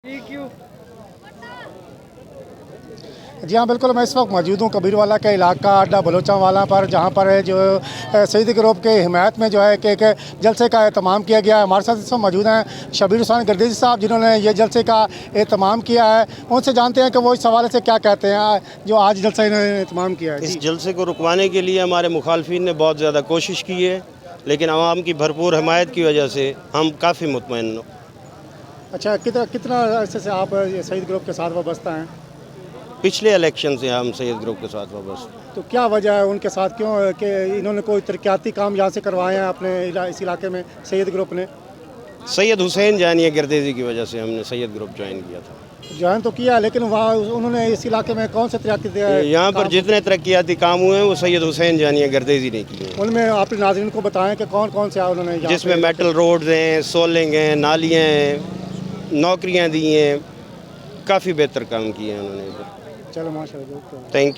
जी हाँ बिल्कुल, मैं इस वक्त मौजूद हूँ कबीरवाला के इलाका अड्डा बलोचावाला पर, जहाँ पर जो सईद ग्रुप के हिमायत में जो है कि एक जलसे का एहतमाम किया गया है। हमारे साथ इस वक्त मौजूद हैं शबीर हुसैन गर्देजी साहब, जिन्होंने ये जलसे का एहतमाम किया है। उनसे जानते हैं कि वो इस हवाले से क्या कहते हैं जो आज जलसा इन्होंने एहतमाम किया है। इस जलसे को रुकवाने के लिए हमारे मुखालफिन ने बहुत ज़्यादा कोशिश की है, लेकिन आवाम की भरपूर हमायत की वजह से हम काफ़ी मुतमईन हैं। अच्छा, कितना अरसे से आप सईद ग्रुप के साथ वाबस्ता हैं? पिछले इलेक्शन से हम सैयद ग्रुप के साथ वाबस्ता। तो क्या वजह है उनके साथ, क्यों कि इन्होंने कोई तरक्याती काम यहाँ से करवाए हैं अपने इस इलाके में सईद ग्रुप ने? सैयद हुसैन जानिया गर्देजी की वजह से हमने सैयद ग्रुप ज्वाइन किया था। ज्वाइन तो किया, लेकिन वहाँ उन्होंने इस इलाके में कौन से तरक्याती यहाँ पर जितने तरक्याती काम हुए हैं वो सैयद हुसैन जानिया गर्देजी ने किए हैं। उनमें अपने नाज़रीन को बताएं कि कौन कौन से उन्होंने यहाँ जिसमें पे- मेटल रोड्स हैं, सोलिंग हैं, नालियाँ हैं, नौकरियाँ दी हैं, काफ़ी बेहतर काम किए हैं उन्होंने इधर। चलो माशाल्लाह। Thank you.